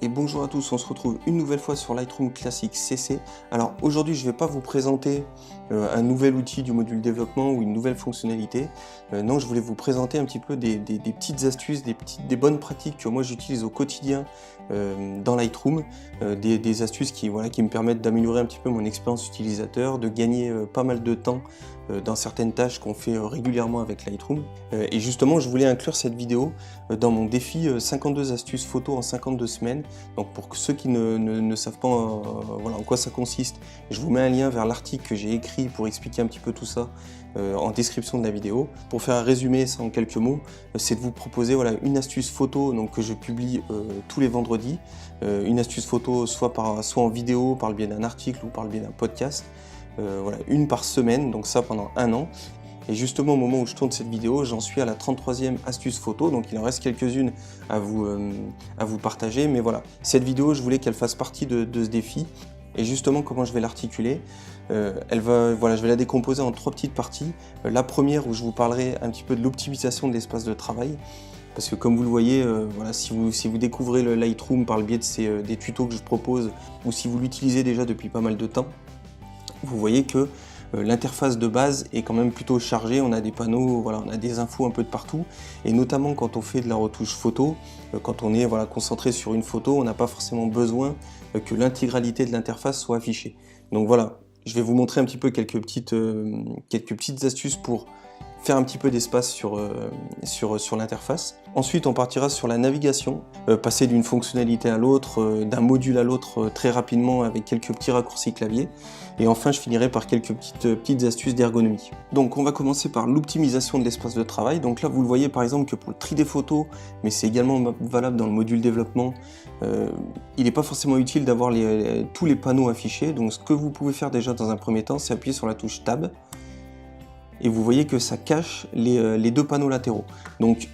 et bonjour à tous, on se retrouve une nouvelle fois sur Lightroom Classic CC. Alors aujourd'hui je ne vais pas vous présenter un nouvel outil du module développement ou une nouvelle fonctionnalité. Non, je voulais vous présenter un petit peu des petites astuces, des bonnes pratiques que moi j'utilise au quotidien dans Lightroom. Des astuces qui me permettent d'améliorer un petit peu mon expérience utilisateur, de gagner pas mal de temps dans certaines tâches qu'on fait régulièrement avec Lightroom. Et justement, je voulais inclure cette vidéo dans mon défi 52 astuces photo en 52 semaines. Donc pour ceux qui ne savent pas en quoi ça consiste, je vous mets un lien vers l'article que j'ai écrit pour expliquer un petit peu tout ça en description de la vidéo. Pour faire un résumé, ça en quelques mots, c'est de vous proposer une astuce photo que je publie tous les vendredis. Une astuce photo soit en vidéo par le biais d'un article ou par le biais d'un podcast. Une par semaine, donc ça pendant un an. Et justement au moment où je tourne cette vidéo, j'en suis à la 33e astuce photo, donc il en reste quelques-unes à vous partager, mais voilà, cette vidéo je voulais qu'elle fasse partie de ce défi. Et justement comment je vais l'articuler, je vais la décomposer en 3 petites parties. La première où je vous parlerai un petit peu de l'optimisation de l'espace de travail, parce que comme vous le voyez, si vous découvrez le Lightroom par le biais des tutos que je propose, ou si vous l'utilisez déjà depuis pas mal de temps, vous voyez que l'interface de base est quand même plutôt chargée, on a des panneaux, on a des infos un peu de partout, et notamment quand on fait de la retouche photo, quand on est concentré sur une photo, on n'a pas forcément besoin que l'intégralité de l'interface soit affichée. Donc voilà, je vais vous montrer un petit peu quelques petites astuces pour faire un petit peu d'espace sur l'interface. Ensuite, on partira sur la navigation, passer d'une fonctionnalité à l'autre, d'un module à l'autre très rapidement avec quelques petits raccourcis clavier. Et enfin, je finirai par quelques petites astuces d'ergonomie. Donc, on va commencer par l'optimisation de l'espace de travail. Donc là, vous le voyez par exemple que pour le tri des photos, mais c'est également valable dans le module développement, il n'est pas forcément utile d'avoir tous les panneaux affichés. Donc, ce que vous pouvez faire déjà dans un premier temps, c'est appuyer sur la touche Tab. Et vous voyez que ça cache les deux panneaux latéraux. Donc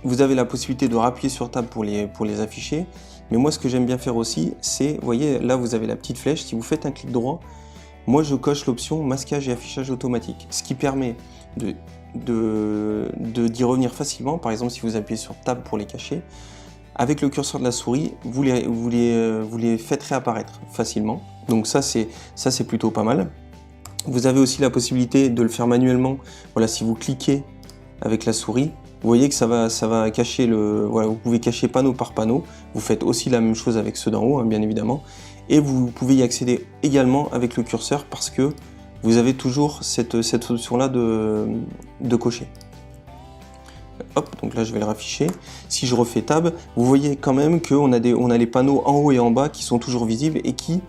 vous avez la possibilité de rappuyer sur Tab pour les afficher, mais moi ce que j'aime bien faire aussi, c'est, vous voyez là vous avez la petite flèche, si vous faites un clic droit, moi je coche l'option masquage et affichage automatique, ce qui permet d'y revenir facilement. Par exemple si vous appuyez sur Tab pour les cacher, avec le curseur de la souris, vous les faites réapparaître facilement, donc ça c'est plutôt pas mal. Vous avez aussi la possibilité de le faire manuellement. Voilà, si vous cliquez avec la souris, vous voyez que ça va cacher vous pouvez cacher panneau par panneau. Vous faites aussi la même chose avec ceux d'en haut, bien évidemment. Et vous pouvez y accéder également avec le curseur parce que vous avez toujours cette option-là de cocher. Hop, donc là je vais le rafficher. Si je refais Tab, vous voyez quand même qu'on a les panneaux en haut et en bas qui sont toujours visibles et qui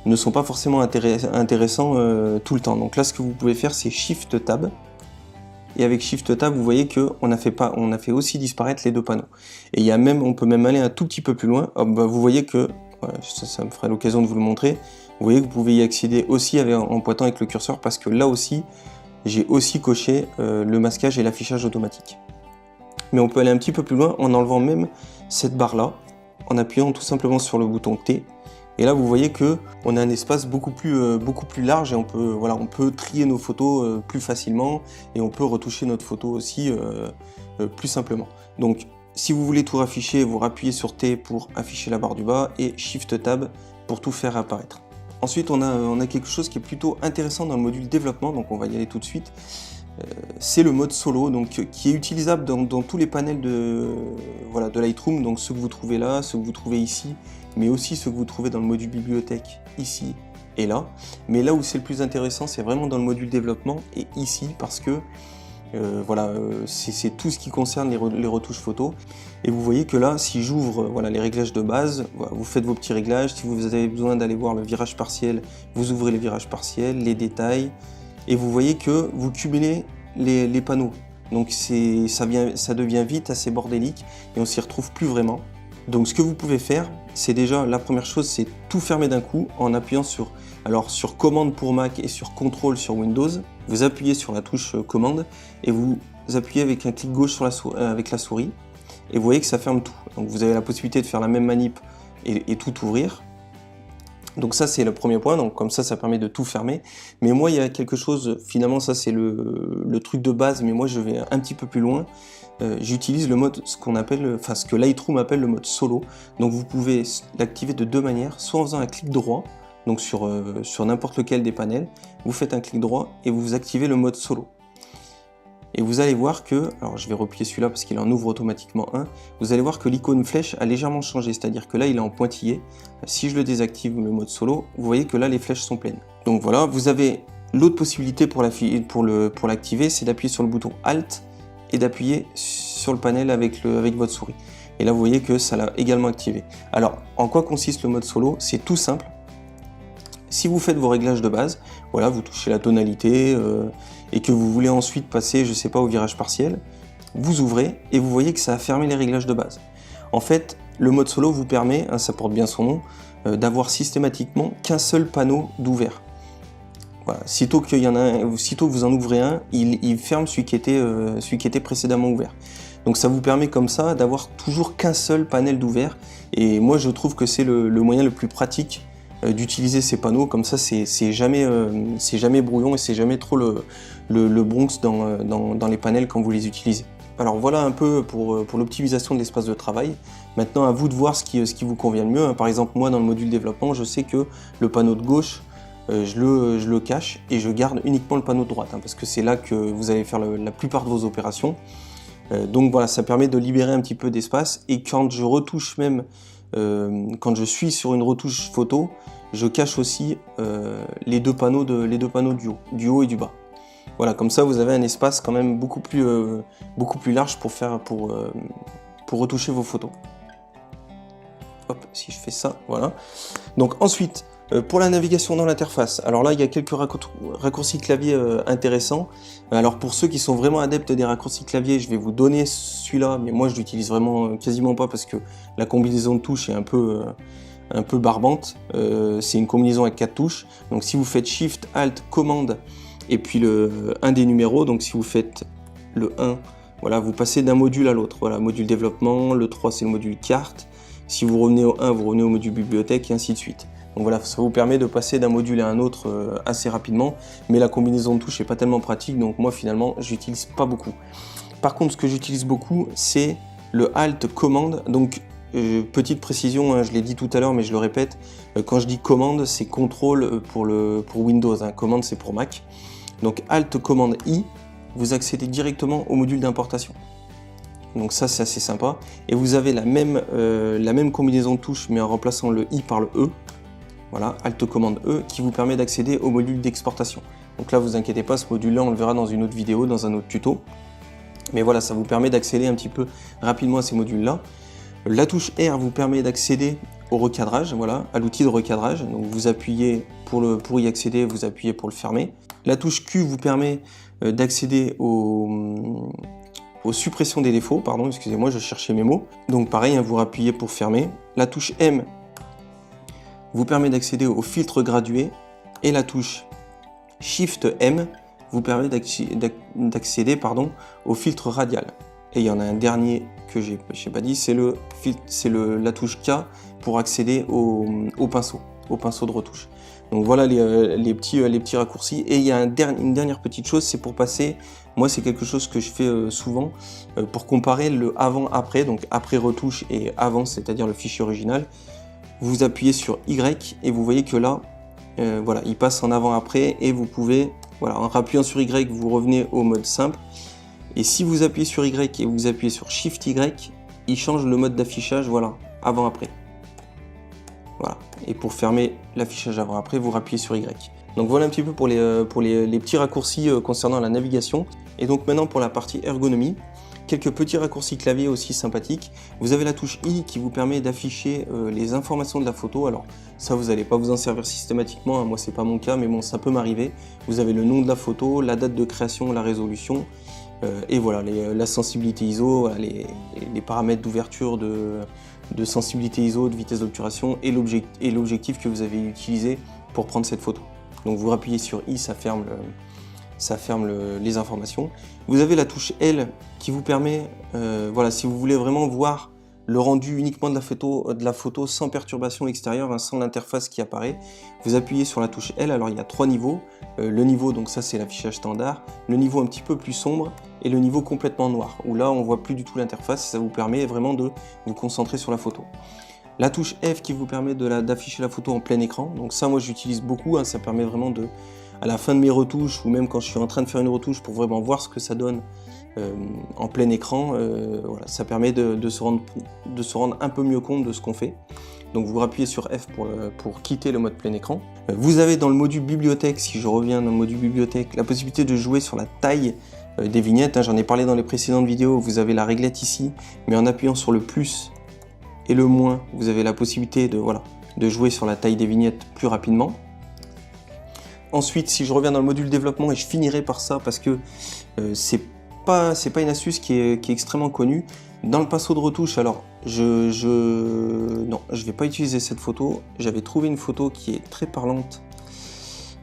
ne sont pas forcément intéressants tout le temps. Donc là ce que vous pouvez faire c'est Shift Tab, et avec Shift Tab vous voyez qu'on a fait aussi disparaître les deux panneaux. Et on peut même aller un tout petit peu plus loin. Vous voyez que, ça me fera l'occasion de vous le montrer, vous voyez que vous pouvez y accéder aussi en pointant avec le curseur, parce que là aussi j'ai aussi coché le masquage et l'affichage automatique. Mais on peut aller un petit peu plus loin en enlevant même cette barre là, en appuyant tout simplement sur le bouton T. Et là vous voyez que on a un espace beaucoup plus large, et on peut trier nos photos plus facilement, et on peut retoucher notre photo aussi plus simplement. Donc si vous voulez tout rafficher, vous rappuyez sur T pour afficher la barre du bas et Shift Tab pour tout faire apparaître. Ensuite on a quelque chose qui est plutôt intéressant dans le module développement, donc on va y aller tout de suite. C'est le mode solo, donc qui est utilisable dans tous les panels de Lightroom, donc ceux que vous trouvez là, ceux que vous trouvez ici, mais aussi ceux que vous trouvez dans le module bibliothèque ici et là. Mais là où c'est le plus intéressant, c'est vraiment dans le module développement et ici, parce que c'est tout ce qui concerne les retouches photos. Et vous voyez que là, si j'ouvre les réglages de base, vous faites vos petits réglages. Si vous avez besoin d'aller voir le virage partiel, vous ouvrez les virages partiels, les détails, et vous voyez que vous cumulez les panneaux. Donc ça devient vite assez bordélique et on s'y retrouve plus vraiment. Donc ce que vous pouvez faire, c'est déjà, la première chose, c'est tout fermer d'un coup en appuyant sur commande pour Mac et sur contrôle sur Windows. Vous appuyez sur la touche commande et vous appuyez avec un clic gauche avec la souris, et vous voyez que ça ferme tout. Donc vous avez la possibilité de faire la même manip et tout ouvrir. Donc ça c'est le premier point, donc comme ça permet de tout fermer. Mais moi il y a quelque chose, finalement ça c'est le truc de base, mais moi je vais un petit peu plus loin. j'utilise le mode, ce que Lightroom appelle le mode solo. Donc vous pouvez l'activer de deux manières, soit en faisant un clic droit, donc sur n'importe lequel des panels, vous faites un clic droit et vous activez le mode solo. Et vous allez voir que, alors je vais replier celui-là parce qu'il en ouvre automatiquement un, vous allez voir que l'icône flèche a légèrement changé, c'est-à-dire que là il est en pointillé. Si je le désactive, le mode solo, vous voyez que là les flèches sont pleines. Donc voilà, vous avez l'autre possibilité pour l'activer, c'est d'appuyer sur le bouton Alt et d'appuyer sur le panel avec votre souris. Et là vous voyez que ça l'a également activé. Alors en quoi consiste le mode solo? C'est tout simple. Si vous faites vos réglages de base, voilà, vous touchez la tonalité et que vous voulez ensuite passer, je sais pas, au virage partiel, vous ouvrez et vous voyez que ça a fermé les réglages de base. En fait, le mode solo vous permet, hein, ça porte bien son nom, d'avoir systématiquement qu'un seul panneau d'ouvert. Voilà. Sitôt que vous en ouvrez un, il ferme celui qui était précédemment ouvert. Donc ça vous permet comme ça d'avoir toujours qu'un seul panel d'ouvert. Et moi je trouve que c'est le moyen le plus pratique d'utiliser ces panneaux. Comme ça c'est jamais brouillon et c'est jamais trop le Bronx dans les panels quand vous les utilisez. Alors voilà un peu pour l'optimisation de l'espace de travail. Maintenant à vous de voir ce qui vous convient le mieux. Par exemple moi dans le module développement, je sais que le panneau de gauche, je le cache et je garde uniquement le panneau de droite, hein, parce que c'est là que vous allez faire la plupart de vos opérations. Donc voilà, ça permet de libérer un petit peu d'espace, et quand je retouche même, quand je suis sur une retouche photo, je cache aussi les deux panneaux du haut et du bas. Voilà, comme ça vous avez un espace quand même beaucoup plus large pour retoucher vos photos. Hop, si je fais ça, voilà. Donc ensuite, pour la navigation dans l'interface, alors là il y a quelques raccourcis clavier intéressants. Alors pour ceux qui sont vraiment adeptes des raccourcis clavier, je vais vous donner celui-là, mais moi je l'utilise vraiment quasiment pas parce que la combinaison de touches est un peu barbante. C'est une combinaison avec 4 touches, donc si vous faites Shift, Alt, Commande et puis un des numéros, donc si vous faites le 1, voilà, vous passez d'un module à l'autre. Voilà, module développement, le 3 c'est le module carte, si vous revenez au 1, vous revenez au module bibliothèque et ainsi de suite. Donc voilà, ça vous permet de passer d'un module à un autre assez rapidement, mais la combinaison de touches n'est pas tellement pratique, donc moi finalement j'utilise pas beaucoup. Par contre, ce que j'utilise beaucoup, c'est le Alt Commande. Donc petite précision, hein, je l'ai dit tout à l'heure, mais je le répète, quand je dis commande, c'est contrôle pour Windows, hein, commande c'est pour Mac. Donc Alt Commande I, vous accédez directement au module d'importation. Donc ça c'est assez sympa. Et vous avez la même combinaison de touches, mais en remplaçant le I par le E. Voilà, Alt Commande E, qui vous permet d'accéder au module d'exportation. Donc là, vous inquiétez pas, ce module-là, on le verra dans une autre vidéo, dans un autre tuto. Mais voilà, ça vous permet d'accéder un petit peu rapidement à ces modules-là. La touche R vous permet d'accéder au recadrage, voilà, à l'outil de recadrage. Donc vous appuyez pour y accéder, vous appuyez pour le fermer. La touche Q vous permet d'accéder aux suppressions des défauts, pardon, excusez-moi, je cherchais mes mots. Donc pareil, hein, vous appuyez pour fermer. La touche M vous permet d'accéder au filtre gradué, et la touche Shift M vous permet d'accéder au filtre radial. Et il y en a un dernier que j'ai pas dit, c'est la touche K pour accéder au pinceau de retouche. Donc voilà les petits raccourcis. Et il y a une dernière petite chose, c'est pour passer, moi c'est quelque chose que je fais souvent, pour comparer le avant-après, donc après retouche et avant, c'est-à-dire le fichier original. Vous appuyez sur Y et vous voyez que là, voilà, il passe en avant-après, et vous pouvez, voilà, en appuyant sur Y, vous revenez au mode simple. Et si vous appuyez sur Y et vous appuyez sur Shift Y, il change le mode d'affichage, voilà, avant-après. Voilà. Et pour fermer l'affichage avant-après, vous rappuyez sur Y. Donc voilà un petit peu pour les petits raccourcis concernant la navigation. Et donc maintenant pour la partie ergonomie. Quelques petits raccourcis clavier aussi sympathiques. Vous avez la touche I qui vous permet d'afficher les informations de la photo. Alors ça, vous n'allez pas vous en servir systématiquement, hein. Moi c'est pas mon cas, mais bon, ça peut m'arriver. Vous avez le nom de la photo, la date de création, la résolution, et voilà, la sensibilité ISO, voilà, les paramètres d'ouverture, de sensibilité ISO, de vitesse d'obturation, et l'objectif que vous avez utilisé pour prendre cette photo. Donc vous appuyez sur I, ça ferme les informations. Vous avez la touche L qui vous permet, voilà, si vous voulez vraiment voir le rendu uniquement de la photo sans perturbation extérieure, hein, sans l'interface qui apparaît. Vous appuyez sur la touche L, alors il y a 3 niveaux. Le niveau, donc ça c'est l'affichage standard, le niveau un petit peu plus sombre et le niveau complètement noir, où là on voit plus du tout l'interface, ça vous permet vraiment de vous concentrer sur la photo. La touche F qui vous permet d'afficher la photo en plein écran, donc ça moi j'utilise beaucoup, hein, ça permet vraiment à la fin de mes retouches, ou même quand je suis en train de faire une retouche pour vraiment voir ce que ça donne en plein écran, voilà, ça permet de se rendre un peu mieux compte de ce qu'on fait. Donc vous rappuyez sur F pour quitter le mode plein écran. Vous avez dans le module bibliothèque, si je reviens dans le module bibliothèque, la possibilité de jouer sur la taille des vignettes, hein, j'en ai parlé dans les précédentes vidéos, vous avez la réglette ici, mais en appuyant sur le plus et le moins, vous avez la possibilité de jouer sur la taille des vignettes plus rapidement. Ensuite, si je reviens dans le module développement, et je finirai par ça parce que c'est pas une astuce qui est extrêmement connue. Dans le pinceau de retouche, alors non, je vais pas utiliser cette photo. J'avais trouvé une photo qui est très parlante.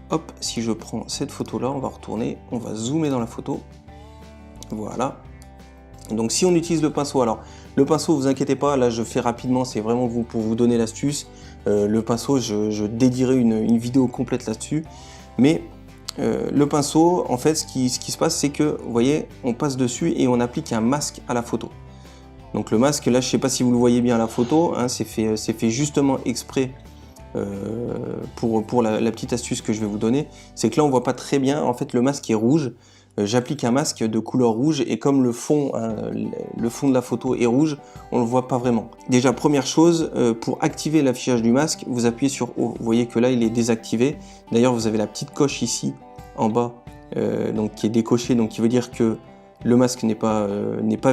Hop, si je prends cette photo là, on va retourner, on va zoomer dans la photo. Voilà. Donc si on utilise le pinceau, alors le pinceau, vous inquiétez pas, là je fais rapidement, c'est vraiment pour vous donner l'astuce. Le pinceau, je dédierai une vidéo complète là-dessus. Mais le pinceau, en fait, ce qui se passe, c'est que, vous voyez, on passe dessus et on applique un masque à la photo. Donc le masque, là, je ne sais pas si vous le voyez bien à la photo, hein, c'est fait justement exprès pour la petite astuce que je vais vous donner. C'est que là, on ne voit pas très bien, en fait, le masque est rouge. J'applique un masque de couleur rouge et comme le fond de la photo est rouge, on ne le voit pas vraiment. Déjà, première chose, pour activer l'affichage du masque, vous appuyez sur O. Vous voyez que là, il est désactivé. D'ailleurs, vous avez la petite coche ici, en bas, donc qui est décochée, donc qui veut dire que le masque n'est pas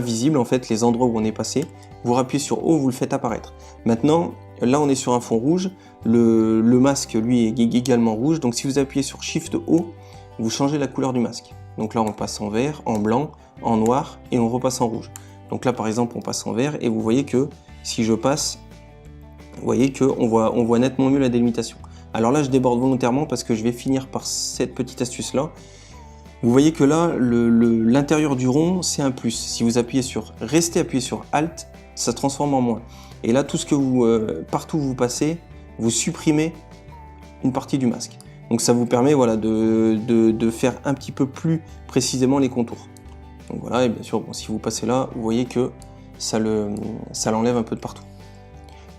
visible, en fait, les endroits où on est passé. Vous rappuyez sur O, vous le faites apparaître. Maintenant, là, on est sur un fond rouge. Le masque, lui, est également rouge. Donc, si vous appuyez sur Shift O, vous changez la couleur du masque. Donc là, on passe en vert, en blanc, en noir et on repasse en rouge. Donc là, par exemple, on passe en vert et vous voyez que si je passe, vous voyez qu'on voit nettement mieux la délimitation. Alors là, je déborde volontairement parce que je vais finir par cette petite astuce-là. Vous voyez que là, l'intérieur du rond, c'est un plus. Si vous restez appuyé sur Alt, ça se transforme en moins. Et là, tout ce que partout où vous passez, vous supprimez une partie du masque. Donc ça vous permet voilà, de faire un petit peu plus précisément les contours. Donc voilà, et bien sûr, bon, si vous passez là, vous voyez que ça l'enlève un peu de partout.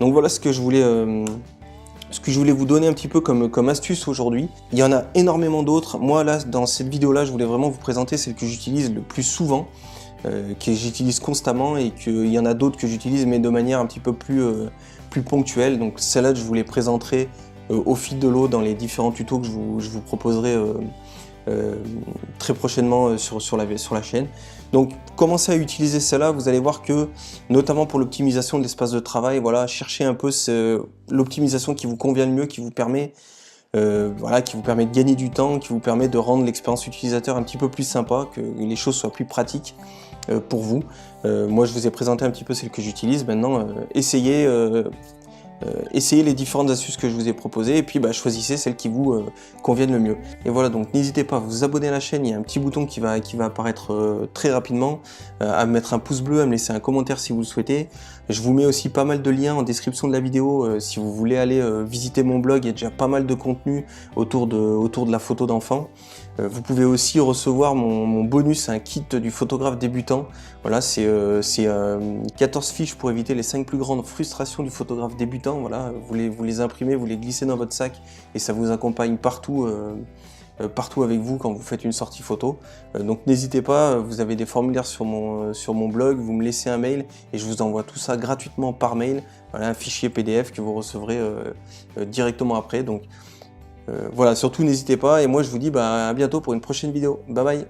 Donc voilà ce que je voulais vous donner un petit peu comme astuce aujourd'hui. Il y en a énormément d'autres. Moi là, dans cette vidéo-là, je voulais vraiment vous présenter celle que j'utilise le plus souvent, que j'utilise constamment et qu'il y en a d'autres que j'utilise mais de manière un petit peu plus ponctuelle. Donc celle-là, je vous les présenterai au fil de l'eau dans les différents tutos que je vous proposerai très prochainement sur la chaîne. Donc commencez à utiliser celle-là, vous allez voir que notamment pour l'optimisation de l'espace de travail, voilà, cherchez un peu l'optimisation qui vous convient le mieux, qui vous permet de gagner du temps, qui vous permet de rendre l'expérience utilisateur un petit peu plus sympa, que les choses soient plus pratiques pour vous. Moi je vous ai présenté un petit peu celle que j'utilise, maintenant essayez les différentes astuces que je vous ai proposées et puis choisissez celles qui vous conviennent le mieux. Et voilà, donc n'hésitez pas à vous abonner à la chaîne, il y a un petit bouton qui va apparaître très rapidement, à me mettre un pouce bleu, à me laisser un commentaire si vous le souhaitez. Je vous mets aussi pas mal de liens en description de la vidéo si vous voulez aller visiter mon blog, il y a déjà pas mal de contenu autour de la photo d'enfant. Vous pouvez aussi recevoir mon bonus, un kit du photographe débutant. Voilà, c'est 14 fiches pour éviter les 5 plus grandes frustrations du photographe débutant. Voilà, vous les imprimez, vous les glissez dans votre sac et ça vous accompagne partout avec vous quand vous faites une sortie photo. Donc n'hésitez pas, vous avez des formulaires sur mon blog, vous me laissez un mail et je vous envoie tout ça gratuitement par mail. Voilà, un fichier PDF que vous recevrez directement après. Donc voilà, surtout n'hésitez pas et moi je vous dis à bientôt pour une prochaine vidéo. Bye bye.